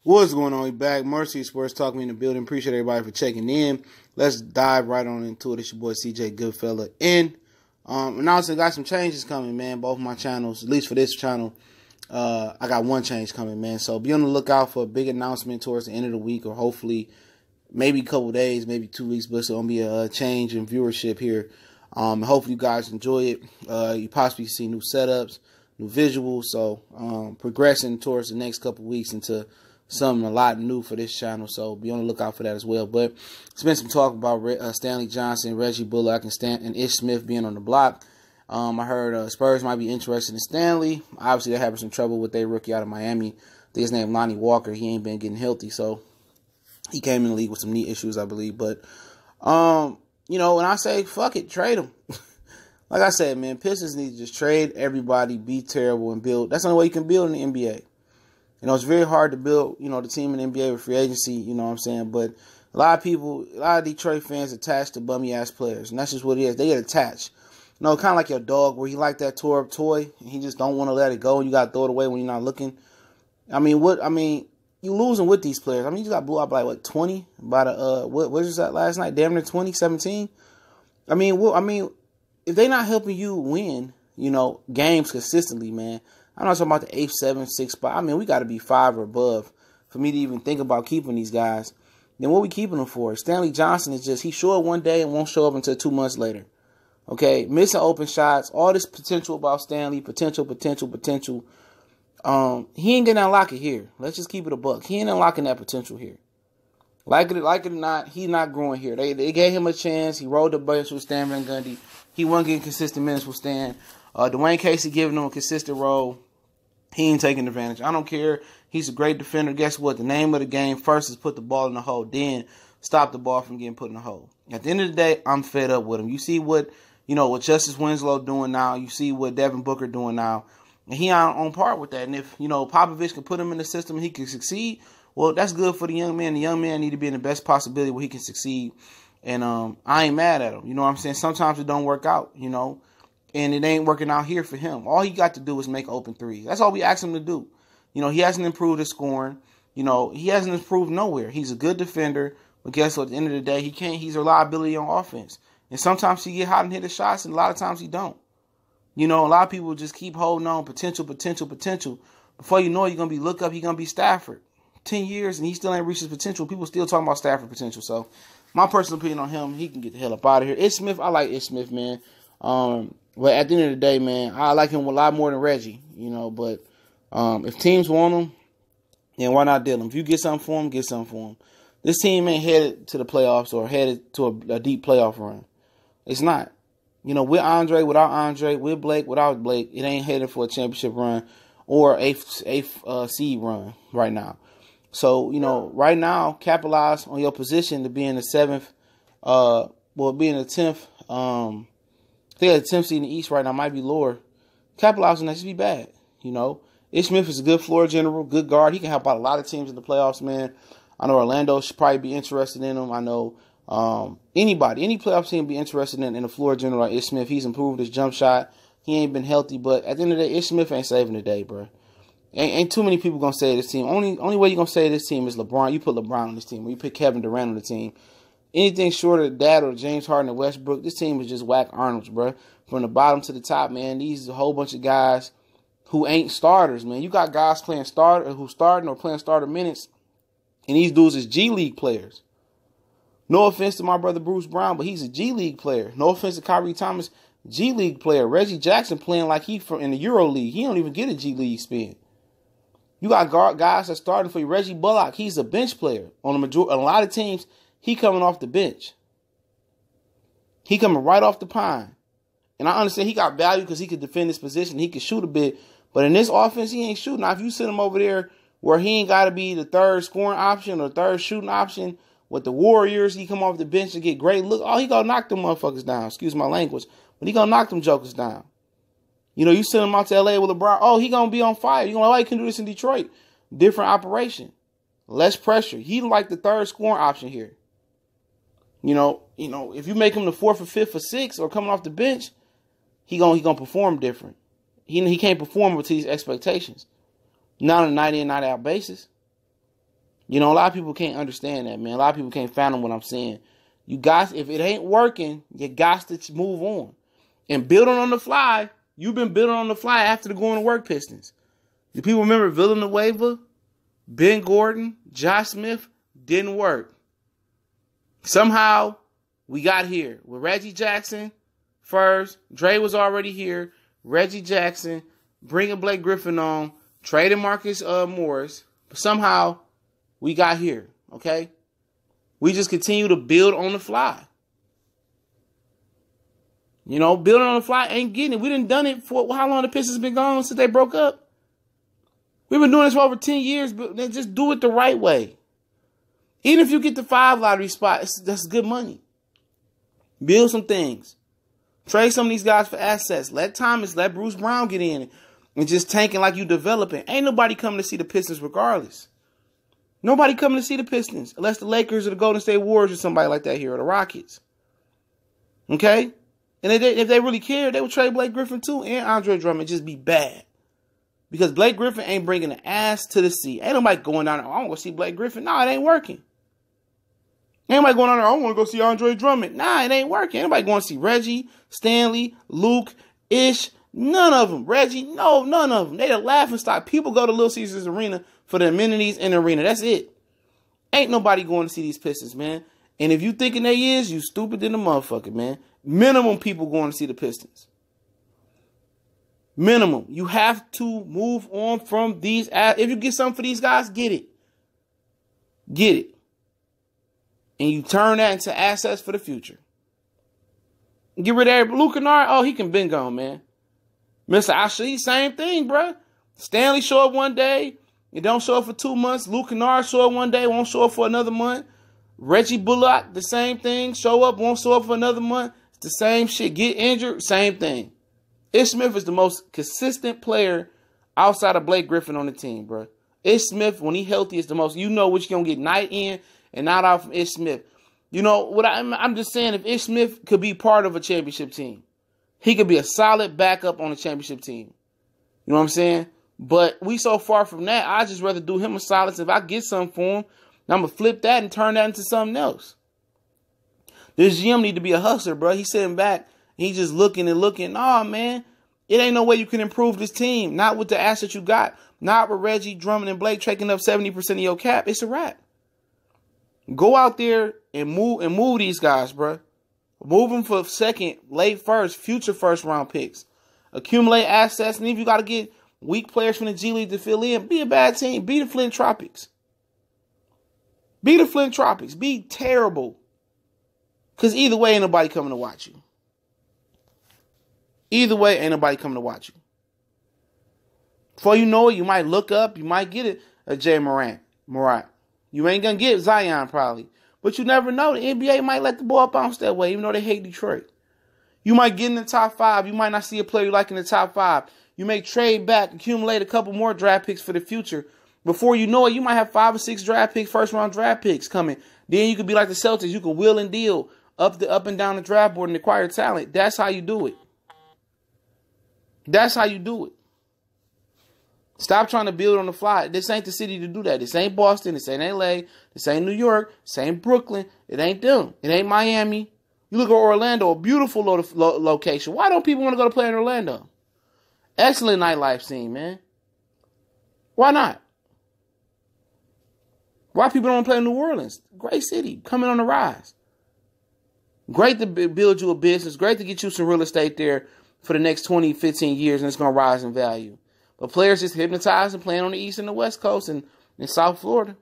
What's going on? We back. Mercy Sports Talk, me in the building. Appreciate everybody for checking in. Let's dive right on into it. It's your boy CJ Goodfella. Announcing got some changes coming, man. Both my channels, at least for this channel, I got one change coming, man. So be on the lookout for a big announcement towards the end of the week, or hopefully maybe a couple days, maybe 2 weeks. But it's gonna be a change in viewership here. Hopefully you guys enjoy it. You possibly see new setups, new visuals. So progressing towards the next couple weeks into something a lot new for this channel, so be on the lookout for that as well. But it's been some talk about Stanley Johnson, Reggie Bullock, and Ish Smith being on the block. I heard Spurs might be interested in Stanley. Obviously, they're having some trouble with their rookie out of Miami. I think his name Lonnie Walker. He ain't been getting healthy, so he came in the league with some knee issues, I believe. But when I say fuck it, trade him. Like I said, man, Pistons need to just trade everybody, be terrible, and build. That's the only way you can build in the NBA. It's very hard to build, the team in the NBA with free agency, you know what I'm saying? But a lot of Detroit fans attached to bummy-ass players, and that's just what it is. They get attached. Kind of like your dog, where he like that tore-up toy, and he just don't want to let it go, and you got to throw it away when you're not looking. You losing with these players. You just got blew out by, 20? By what was that last night? Damn near 20, 17? If they not helping you win, games consistently, man, I'm not talking about the 8th, 7th, 6th spot. We got to be 5 or above for me to even think about keeping these guys. Then what we keeping them for? Stanley Johnson is just, he show up one day and won't show up until 2 months later. Okay, missing open shots, all this potential about Stanley, potential. He ain't gonna unlock it here. Let's just keep it a buck. He ain't unlocking that potential here. Like it or not, he's not growing here. They gave him a chance. He rolled the bench with Stan Van Gundy. He wasn't getting consistent minutes with Stan. Dwayne Casey giving him a consistent role. He ain't taking advantage. I don't care. He's a great defender. Guess what? The name of the game first is put the ball in the hole. Then stop the ball from getting put in the hole. At the end of the day, I'm fed up with him. You see what Justice Winslow doing now. You see what Devin Booker doing now. And he on par with that. And if, Popovich can put him in the system and he can succeed, well, that's good for the young man. The young man need to be in the best possibility where he can succeed. And I ain't mad at him. You know what I'm saying? Sometimes it don't work out, and it ain't working out here for him. All he got to do is make open threes. That's all we asked him to do. He hasn't improved his scoring. He hasn't improved nowhere. He's a good defender, but guess what? At the end of the day, he's a liability on offense. And sometimes he get hot and hit his shots, and a lot of times he don't. A lot of people just keep holding on, potential. Before you know it, you're going to be look up, he's going to be Stafford. 10 years, and he still ain't reached his potential. People still talking about Stafford potential. So, my personal opinion on him, he can get the hell up out of here. Ish Smith, I like Ish Smith, man. But at the end of the day, man, I like him a lot more than Reggie, But if teams want him, then why not deal him? If you get something for him, get something for him. This team ain't headed to the playoffs or headed to a deep playoff run. It's not. With Andre, without Andre, with Blake, without Blake, it ain't headed for a championship run or eighth seed run right now. So, right now, capitalize on your position to be in the 7th, be in the 10th, I think the 10th seed in the East right now might be lower. Capitalize on that, just be bad. Ish Smith is a good floor general, good guard. He can help out a lot of teams in the playoffs, man. I know Orlando should probably be interested in him. I know any playoff team be interested in a floor general like Ish Smith. He's improved his jump shot. He ain't been healthy, but at the end of the day, Ish Smith ain't saving the day, bro. Ain't too many people gonna say this team. Only way you gonna say this team is LeBron. You put LeBron on this team, or you put Kevin Durant on the team. Anything short of that or James Harden and Westbrook, this team is just whack Arnold's, bro. From the bottom to the top, man. These are a whole bunch of guys who ain't starters, man. You got guys playing who's starting or playing starter minutes, and these dudes is G League players. No offense to my brother Bruce Brown, but he's a G League player. No offense to Kyrie Thomas, G League player. Reggie Jackson playing like he in the Euro League. He don't even get a G League spin. You got guys that's starting for you. Reggie Bullock, he's a bench player. On a lot of teams, he coming off the bench. He coming right off the pine. And I understand he got value because he could defend his position. He could shoot a bit. But in this offense, he ain't shooting. Now, if you sit him over there where he ain't got to be the third scoring option or third shooting option with the Warriors, he come off the bench and get great look. Oh, he going to knock them motherfuckers down. Excuse my language. But he going to knock them jokers down. You send him out to L.A. with LeBron. Oh, he going to be on fire. You going to like, he can do this in Detroit. Different operation. Less pressure. He like the third scoring option here. If you make him the 4th or 5th or 6th or coming off the bench, he gonna perform different. He can't perform with these expectations. Not on a night in, night out basis. You know, a lot of people can't understand that, man. A lot of people can't fathom what I'm saying. You guys, if it ain't working, you got to move on. And building on the fly, you've been building on the fly after the going to work Pistons. Do people remember Villanueva, Ben Gordon, Josh Smith? Didn't work. Somehow, we got here with Reggie Jackson first. Dre was already here. Reggie Jackson, bringing Blake Griffin on, trading Marcus Morris. But somehow, we got here, okay? We just continue to build on the fly. You know, building on the fly ain't getting it. We done it for how long the Pistons been gone since they broke up? We've been doing this for over 10 years, but then just do it the right way. Even if you get the 5 lottery spot, that's good money. Build some things. Trade some of these guys for assets. Let Bruce Brown get in and just tanking like you developing. Ain't nobody coming to see the Pistons regardless. Nobody coming to see the Pistons unless the Lakers or the Golden State Warriors or somebody like that here, or the Rockets. Okay? And if they really cared, they would trade Blake Griffin too and Andre Drummond, just be bad. Because Blake Griffin ain't bringing an ass to the sea. Ain't nobody going down there, I want to go see Blake Griffin. No, it ain't working. Ain't nobody going down there, I want to go see Andre Drummond. Nah, it ain't working. Ain't nobody going to see Reggie, Stanley, Luke, Ish. None of them. Reggie, no, none of them. They the laughing stock. People go to Little Caesars Arena for the amenities in the arena. That's it. Ain't nobody going to see these Pistons, man. And if you thinking they is, you stupid than a motherfucker, man. Minimum people going to see the Pistons. Minimum. You have to move on from these. If you get something for these guys, get it. Get it. And you turn that into assets for the future. Get rid of everybody. Luke Kennard, oh, he can been gone, man. Mr. Ashley, same thing, bro. Stanley show up one day. It don't show up for 2 months. Luke Kennard show up one day. Won't show up for another month. Reggie Bullock, the same thing. Show up, won't show up for another month. It's the same shit. Get injured, same thing. Ish Smith is the most consistent player outside of Blake Griffin on the team, bro. Ish Smith, when he healthy, is the most. You know what you're going to get night in and night out from Ish Smith. You know, what I'm just saying, if Ish Smith could be part of a championship team, he could be a solid backup on a championship team. You know what I'm saying? But we so far from that, I just rather do him a solid. If I get something for him, I'm going to flip that and turn that into something else. This GM need to be a hustler, bro. He's sitting back. He's just looking and looking. Oh, man, it ain't no way you can improve this team. Not with the assets you got. Not with Reggie, Drummond, and Blake taking up 70% of your cap. It's a wrap. Go out there and move these guys, bro. Move them for second, late first, future first round picks. Accumulate assets. And if you got to get weak players from the G League to fill in, be a bad team. Be the Flint Tropics. Be the Flint Tropics. Be terrible. Because either way, ain't nobody coming to watch you. Either way, ain't nobody coming to watch you. Before you know it, you might look up. You might get a Jay Morant. You ain't going to get Zion probably. But you never know. The NBA might let the ball bounce that way, even though they hate Detroit. You might get in the top 5. You might not see a player you like in the top 5. You may trade back, accumulate a couple more draft picks for the future. Before you know it, you might have 5 or 6 draft picks, first-round draft picks coming. Then you could be like the Celtics. You could wheel and deal up and down the draft board and acquire talent. That's how you do it. That's how you do it. Stop trying to build on the fly. This ain't the city to do that. This ain't Boston. This ain't LA. This ain't New York. This ain't Brooklyn. It ain't them. It ain't Miami. You look at Orlando, a beautiful location. Why don't people want to go to play in Orlando? Excellent nightlife scene, man. Why not? Why people don't want to play in New Orleans? Great city. Coming on the rise. Great to build you a business. Great to get you some real estate there for the next 20, 15 years, and it's going to rise in value. But players just hypnotized and playing on the East and the West Coast and in South Florida.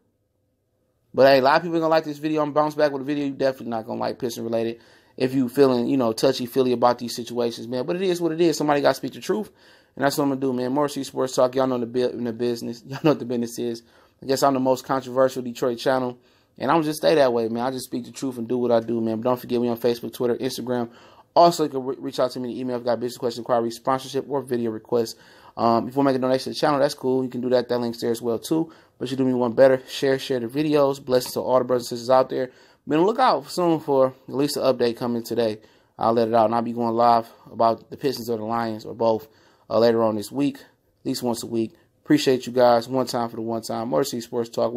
But hey, a lot of people are going to like this video. I'm bounce back with a video. You're definitely not going to like Piston related if you feeling, touchy-feely about these situations, man. But it is what it is. Somebody got to speak the truth. And that's what I'm going to do, man. More Sports Talk. Y'all know the business. Y'all know what the business is. I guess I'm the most controversial Detroit channel. And I'm just stay that way, man. I just speak the truth and do what I do, man. But don't forget me on Facebook, Twitter, Instagram. Also, you can reach out to me in the email if you got business questions, inquiries, sponsorship, or video requests. If you want to make a donation to the channel, that's cool. You can do that. That link's there as well, too. But you do me one better. Share the videos. Blessings to all the brothers and sisters out there. Be on the lookout soon for at least an update coming today. I'll let it out. And I'll be going live about the Pistons or the Lions or both later on this week. At least once a week. Appreciate you guys. One time for the one time. More Sports Talk.